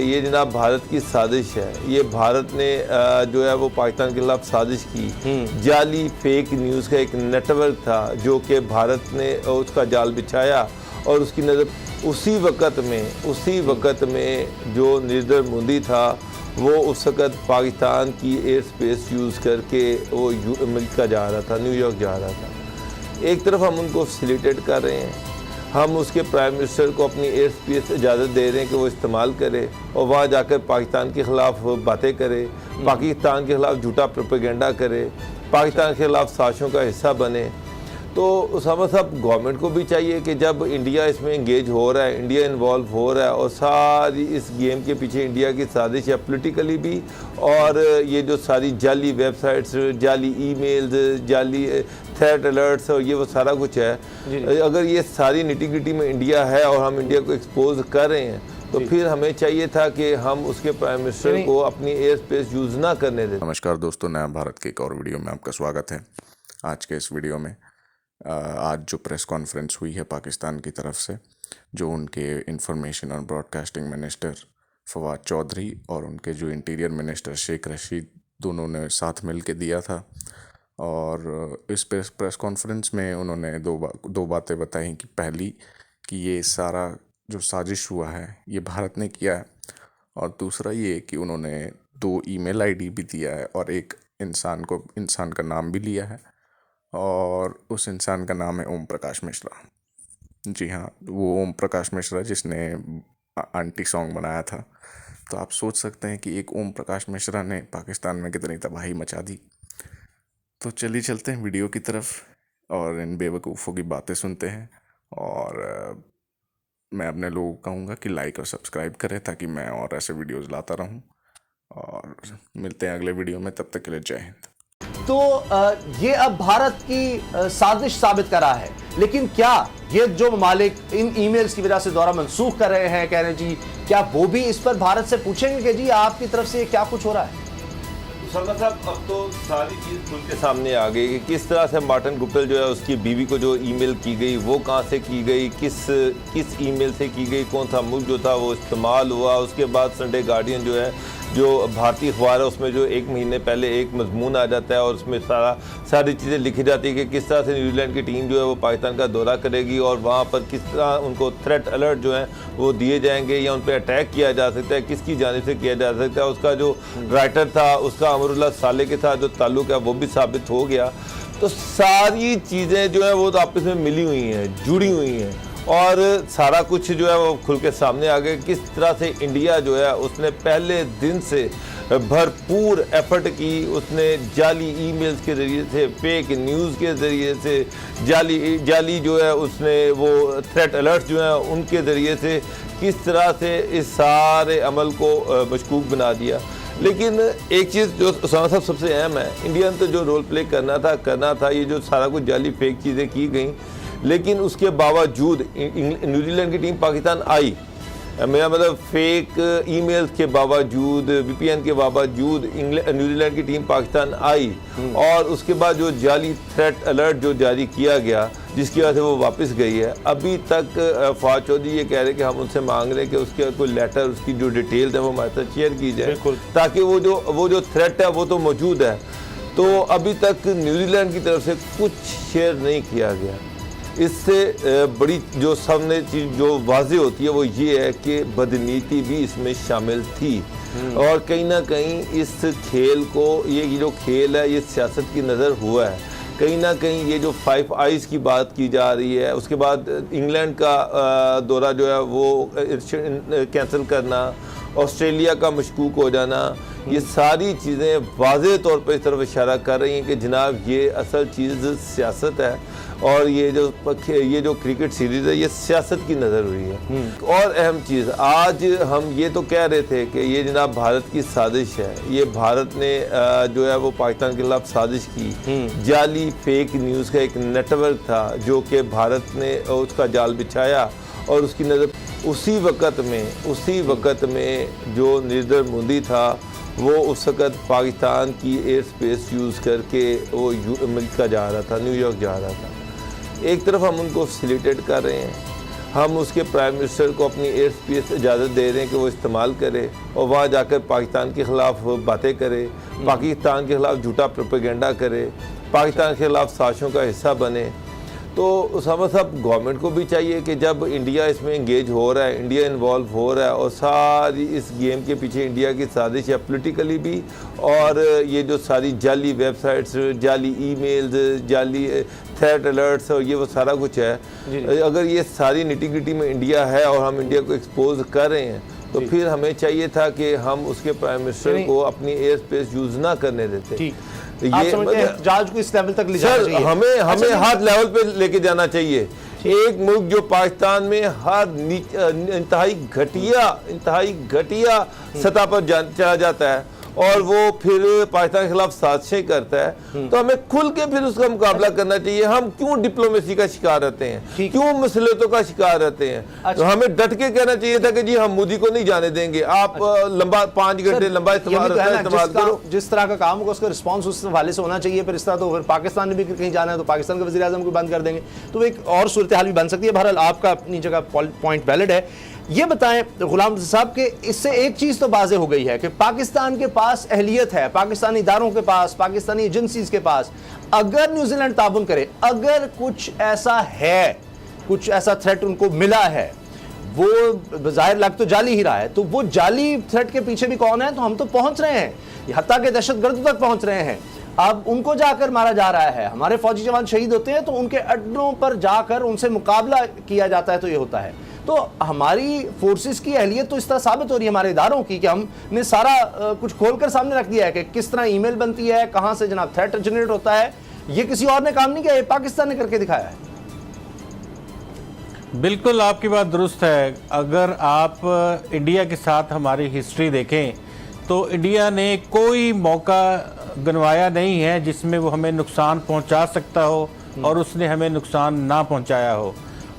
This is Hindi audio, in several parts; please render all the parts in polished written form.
ये जनाब भारत की साजिश है। ये भारत ने जो है वो पाकिस्तान के खिलाफ साजिश की। जाली फेक न्यूज़ का एक नेटवर्क था जो कि भारत ने उसका जाल बिछाया और उसकी नज़र उसी वक़्त में जो नरेंद्र मोदी था वो उस वक़्त पाकिस्तान की एयर स्पेस यूज़ करके वो अमेरिका जा रहा था, न्यूयॉर्क जा रहा था। एक तरफ हम उनको फैसिलिटेट कर रहे हैं, हम उसके प्राइम मिनिस्टर को अपनी एयर स्पेस इजाज़त दे रहे हैं कि वो इस्तेमाल करे और वहाँ जाकर पाकिस्तान के ख़िलाफ़ बातें करे, पाकिस्तान के ख़िलाफ़ झूठा प्रोपेगेंडा करे, पाकिस्तान के ख़िलाफ़ साजिशों का हिस्सा बने। तो उसामा साहब, गवर्नमेंट को भी चाहिए कि जब इंडिया इसमें इंगेज हो रहा है, इंडिया इन्वॉल्व हो रहा है और सारी इस गेम के पीछे इंडिया की साजिश है, पॉलिटिकली भी, और ये जो सारी जाली वेबसाइट्स, जाली ईमेल्स, जाली थ्रेट अलर्ट्स और ये वो सारा कुछ है, अगर ये सारी निटी-ग्रिटी में इंडिया है और हम इंडिया को एक्सपोज कर रहे हैं तो फिर हमें चाहिए था कि हम उसके प्राइम मिनिस्टर को अपनी एयर स्पेस यूज़ ना करने दें। नमस्कार दोस्तों, नया भारत के एक और वीडियो में आपका स्वागत है। आज के इस वीडियो में आज जो प्रेस कॉन्फ्रेंस हुई है पाकिस्तान की तरफ से, जो उनके इंफॉर्मेशन और ब्रॉडकास्टिंग मिनिस्टर फवाद चौधरी और उनके जो इंटीरियर मिनिस्टर शेख रशीद, दोनों ने साथ मिल के दिया था। और इस प्रेस कॉन्फ्रेंस में उन्होंने दो बातें बताई कि पहली कि ये सारा जो साजिश हुआ है ये भारत ने किया है, और दूसरा ये कि उन्होंने 2 ईमेल आईडी भी दिया है और एक इंसान का नाम भी लिया है, और उस इंसान का नाम है ओम प्रकाश मिश्रा। जी हाँ, वो ओम प्रकाश मिश्रा जिसने आंटी सॉन्ग बनाया था। तो आप सोच सकते हैं कि एक ओम प्रकाश मिश्रा ने पाकिस्तान में कितनी तबाही मचा दी। तो चलिए चलते हैं वीडियो की तरफ और इन बेवकूफ़ों की बातें सुनते हैं। और मैं अपने लोगों को कहूँगा कि लाइक और सब्सक्राइब करें ताकि मैं और ऐसे वीडियोस लाता रहूँ। और मिलते हैं अगले वीडियो में, तब तक के लिए जय हिंद। तो ये अब भारत की साजिश साबित करा है, लेकिन क्या ये जो ममालिक इन ईमेल्स की वजह से दौरा मंसूख कर रहे हैं, कह रहे हैं जी, क्या वो भी इस पर भारत से पूछेंगे कि जी आपकी तरफ से क्या कुछ हो रहा है? उसामा साहब, अब तो सारी चीज़ खुल के सामने आ गई कि किस तरह से मार्टिन गुप्टिल जो है उसकी बीवी को जो ईमेल की गई वो कहाँ से की गई, किस ईमेल से की गई, कौन सा मुल्क जो था वो इस्तेमाल हुआ। उसके बाद संडे गार्डियन जो है, जो भारतीय अखबार है, उसमें जो 1 महीने पहले एक मजमून आ जाता है और उसमें सारी चीज़ें लिखी जाती है कि किस तरह से न्यूजीलैंड की टीम जो है वो पाकिस्तान का दौरा करेगी और वहाँ पर किस तरह उनको थ्रेट अलर्ट जो है वो दिए जाएंगे या उन पर अटैक किया जा सकता है, किसकी जानिब से किया जा सकता है। उसका जो राइटर था उसका अमरुल्लाह साले के साथ जो ताल्लुक़ है वो भी साबित हो गया। तो सारी चीज़ें जो है वो तो आपस में मिली हुई हैं, जुड़ी हुई हैं, और सारा कुछ जो है वो खुल के सामने आ गया। किस तरह से इंडिया जो है उसने पहले दिन से भरपूर एफर्ट की, उसने जाली ईमेल्स के ज़रिए से, फेक न्यूज़ के ज़रिए से, जाली जो है उसने वो थ्रेट अलर्ट जो है उनके ज़रिए से किस तरह से इस सारे अमल को मशकूक बना दिया। लेकिन एक चीज़ जो उसामा साहब सबसे अहम है, इंडिया ने तो जो रोल प्ले करना था, ये जो सारा कुछ जाली फेक चीज़ें की गई, लेकिन उसके बावजूद न्यूजीलैंड की टीम पाकिस्तान आई। मेरा मतलब फेक ईमेल्स के बावजूद, वीपीएन के बावजूद न्यूजीलैंड की टीम पाकिस्तान आई, और उसके बाद जो जाली थ्रेट अलर्ट जो जारी किया गया जिसकी वजह से वो वापस गई है। अभी तक फवाद चौधरी ये कह रहे हैं कि हम उनसे मांग रहे हैं कि उसके कोई लेटर, उसकी जो डिटेल्स है वो हमारे साथ शेयर की जाए, ताकि वो जो थ्रेट है वो तो मौजूद है। तो अभी तक न्यूजीलैंड की तरफ से कुछ शेयर नहीं किया गया। इससे बड़ी जो सामने चीज़ जो वाज़े होती है वो ये है कि बदनीति भी इसमें शामिल थी, और कहीं ना कहीं इस खेल को, ये जो खेल है ये सियासत की नज़र हुआ है। कहीं ना कहीं ये जो 5 आइज़ की बात की जा रही है, उसके बाद इंग्लैंड का दौरा जो है वो कैंसिल करना, ऑस्ट्रेलिया का मशकूक हो जाना, ये सारी चीज़ें वाज़े तौर पर इस तरफ इशारा कर रही हैं कि जनाब ये असल चीज़ सियासत है, और ये जो क्रिकेट सीरीज़ है ये सियासत की नज़र हुई है। और अहम चीज़, आज हम ये तो कह रहे थे कि ये जनाब भारत की साजिश है, ये भारत ने जो है वो पाकिस्तान के खिलाफ साजिश की। जाली फेक न्यूज़ का एक नेटवर्क था जो कि भारत ने उसका जाल बिछाया और उसकी नज़र उसी वक़्त में जो नरेंद्र मोदी था वो उस वक़्त पाकिस्तान की एयर स्पेस यूज़ करके वो अमेरिका जा रहा था, न्यूयॉर्क जा रहा था। एक तरफ हम उनको फैसिलिटेट कर रहे हैं, हम उसके प्राइम मिनिस्टर को अपनी एयर स्पेस इजाज़त दे रहे हैं कि वो इस्तेमाल करे और वहाँ जाकर पाकिस्तान के ख़िलाफ़ बातें करे, पाकिस्तान के ख़िलाफ़ झूठा प्रोपेगेंडा करे, पाकिस्तान के ख़िलाफ़ साजिशों का हिस्सा बने। तो उसामा साहब, गवर्नमेंट को भी चाहिए कि जब इंडिया इसमें इंगेज हो रहा है, इंडिया इन्वॉल्व हो रहा है और सारी इस गेम के पीछे इंडिया की साजिश है, पॉलिटिकली भी, और ये जो सारी जाली वेबसाइट्स, जाली ईमेल्स, जाली थ्रेट अलर्ट्स और ये वो सारा कुछ है, अगर ये सारी निटी-ग्रिटी में इंडिया है और हम इंडिया को एक्सपोज कर रहे हैं, तो फिर हमें चाहिए था कि हम उसके प्राइम मिनिस्टर को अपनी एयर स्पेस यूज़ ना करने देते। आप समझते हैं एहतजाज को इस लेवल तक ले जाना चाहिए? हमें हर लेवल पे लेके जाना चाहिए। एक मुल्क जो पाकिस्तान में हर इंतहाई घटिया सतह पर चला जाता है और वो फिर पाकिस्तान के खिलाफ साजिशें करता है, तो हमें खुल के फिर उसका मुकाबला करना चाहिए। हम क्यों डिप्लोमेसी का शिकार रहते हैं, क्यों मसलियतों का शिकार रहते हैं? तो हमें डट के कहना चाहिए था कि जी हम मोदी को नहीं जाने देंगे, आप लंबा 5 घंटे लंबा इस्तेमाल करो। जिस तरह का काम होगा उसका रिस्पॉन्स उस हवाले से होना चाहिए। फिर इस तरह तो फिर पाकिस्तान ने भी कहीं जाना है तो पाकिस्तान के वज़ीर आज़म को बंद कर देंगे, तो एक और सूरत हाल भी बन सकती है। बहरहाल आपका अपनी जगह पॉइंट वैलिड है। ये बताएं गुलाम साहब के इससे एक चीज तो वाज़ेह हो गई है कि पाकिस्तान के पास अहलियत है, पाकिस्तानी इदारों के पास, पाकिस्तानी एजेंसीज के पास, अगर न्यूजीलैंड ताबुन करे, अगर कुछ ऐसा है, कुछ ऐसा थ्रेट उनको मिला है, वो ज़ाहिर लग तो जाली ही रहा है, तो वो जाली थ्रेट के पीछे भी कौन है? तो हम तो पहुंच रहे हैं, हत्ता के दहशतगर्द तक पहुंच रहे हैं। अब उनको जाकर मारा जा रहा है, हमारे फौजी जवान शहीद होते हैं तो उनके अड्डों पर जाकर उनसे मुकाबला किया जाता है, तो ये होता है। तो हमारी फोर्सेस की अहलियत तो इस तरह साबित हो रही है, हमारे इदारों की, कि हमने सारा कुछ खोलकर सामने रख दिया है कि किस तरह ईमेल बनती है, कहां से जनाब थ्रेट जनरेट होता है। ये किसी और ने काम नहीं किया, ये पाकिस्तान ने करके दिखाया है। बिल्कुल आपकी बात दुरुस्त है। अगर आप इंडिया के साथ हमारी हिस्ट्री देखें तो इंडिया ने कोई मौका गंवाया नहीं है जिसमें वो हमें नुकसान पहुंचा सकता हो और उसने हमें नुकसान ना पहुंचाया हो।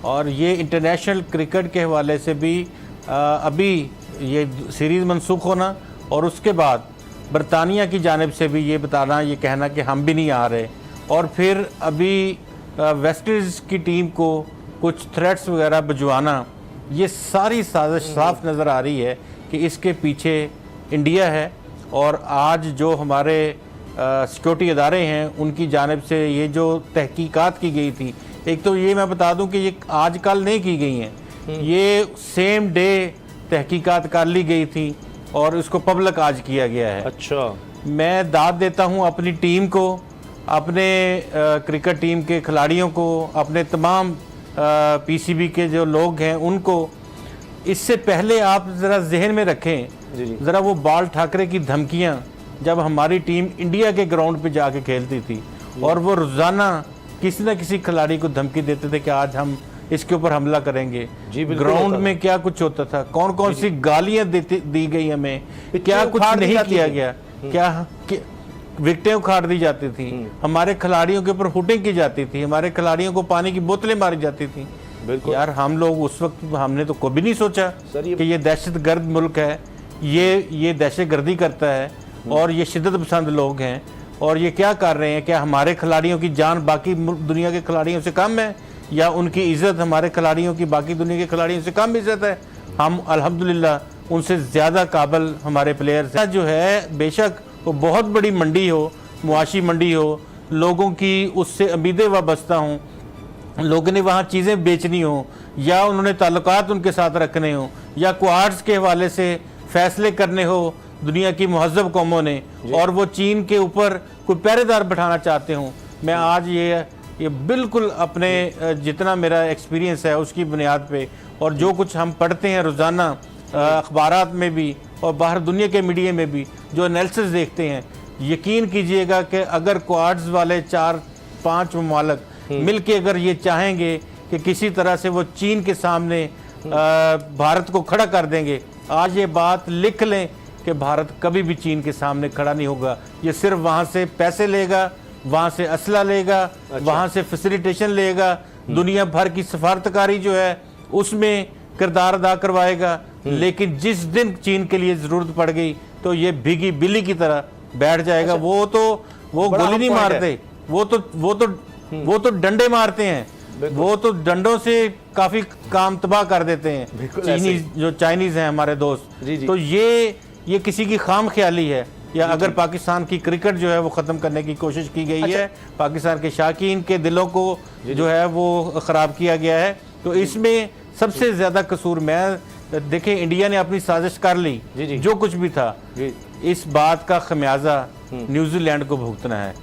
और ये इंटरनेशनल क्रिकेट के हवाले से भी अभी ये सीरीज़ मनसूख होना और उसके बाद बरतानिया की जानिब से भी ये बताना, ये कहना कि हम भी नहीं आ रहे, और फिर अभी वेस्ट इंडीज़ की टीम को कुछ थ्रेट्स वगैरह भिजवाना, ये सारी साजिश साफ नज़र आ रही है कि इसके पीछे इंडिया है। और आज जो हमारे सिक्योरिटी इदारे हैं उनकी जानिब से ये जो तहकीकात की गई थी, एक तो ये मैं बता दूं कि ये आज कल नहीं की गई हैं, ये सेम डे तहकीकात कर ली गई थी और इसको पब्लिक आज किया गया है। अच्छा, मैं दाद देता हूं अपनी टीम को, अपने क्रिकेट टीम के खिलाड़ियों को, अपने तमाम पीसीबी के जो लोग हैं उनको। इससे पहले आप ज़रा जहन में रखें, ज़रा वो बाल ठाकरे की धमकियां जब हमारी टीम इंडिया के ग्राउंड पे जाके खेलती थी और वो रोज़ाना किसी न किसी खिलाड़ी को धमकी देते थे कि आज हम इसके ऊपर हमला करेंगे। ग्राउंड में क्या कुछ होता था, कौन कौन सी गालियां दी गई हमें, क्या कुछ नहीं किया गया, क्या विकेटें उखाड़ दी जाती थी, हमारे खिलाड़ियों के ऊपर हुटिंग की जाती थी, हमारे खिलाड़ियों को पानी की बोतलें मारी जाती थी। यार हम लोग उस वक्त हमने तो कभी नहीं सोचा कि ये दहशतगर्द मुल्क है, ये दहशतगर्दी करता है और ये शिद्दत पसंद लोग हैं और ये क्या कर रहे हैं। क्या हमारे खिलाड़ियों की जान बाकी दुनिया के खिलाड़ियों से कम है, या उनकी इज़्ज़त हमारे खिलाड़ियों की बाकी दुनिया के खिलाड़ियों से कम इज़्ज़त है? हम अल्हम्दुलिल्लाह उनसे ज़्यादा काबिल हमारे प्लेयर्स हैं। जो है बेशक वो बहुत बड़ी मंडी हो, मुआशी मंडी हो, लोगों की उससे उम्मीदें वाबस्ता हों, लोगों ने वहाँ चीज़ें बेचनी हो, या उन्होंने ताल्लुकात उनके साथ रखने हो, या क्वाड्स के हवाले से फ़ैसले करने हो दुनिया की महज़ब कौमों ने, और वो चीन के ऊपर कोई पहरेदार बैठाना चाहते हों। मैं आज ये बिल्कुल अपने जितना मेरा एक्सपीरियंस है उसकी बुनियाद पे और जो कुछ हम पढ़ते हैं रोज़ाना अखबारात में भी और बाहर दुनिया के मीडिया में भी जो एनालिसिस देखते हैं, यकीन कीजिएगा कि अगर क्वाड्स वाले 4-5 ममालिक मिल के अगर ये चाहेंगे कि किसी तरह से वो चीन के सामने भारत को खड़ा कर देंगे, आज ये बात लिख लें कि भारत कभी भी चीन के सामने खड़ा नहीं होगा। ये सिर्फ वहाँ से पैसे लेगा, वहाँ से असला लेगा, वहाँ से फैसिलिटेशन लेगा, दुनिया भर की सफारतकारी जो है उसमें किरदार अदा करवाएगा, लेकिन जिस दिन चीन के लिए ज़रूरत पड़ गई तो ये भीगी बिल्ली की तरह बैठ जाएगा। वो गोली नहीं मारते, वो तो डंडे मारते हैं, वो तो डंडों से काफ़ी काम तबाह कर देते हैं। बिल्कुल चीनीज जो चाइनीज़ हैं हमारे दोस्त, जी, जी। तो ये किसी की खाम ख्याली है, या अगर पाकिस्तान की क्रिकेट जो है वो ख़त्म करने की कोशिश की गई है, पाकिस्तान के शाकीन के दिलों को जो है वो ख़राब किया गया है, तो इसमें सबसे ज़्यादा कसूर मैं देखें, इंडिया ने अपनी साजिश कर ली, जी, जी। जो कुछ भी था, जी। इस बात का खमियाजा न्यूजीलैंड को भुगतना है।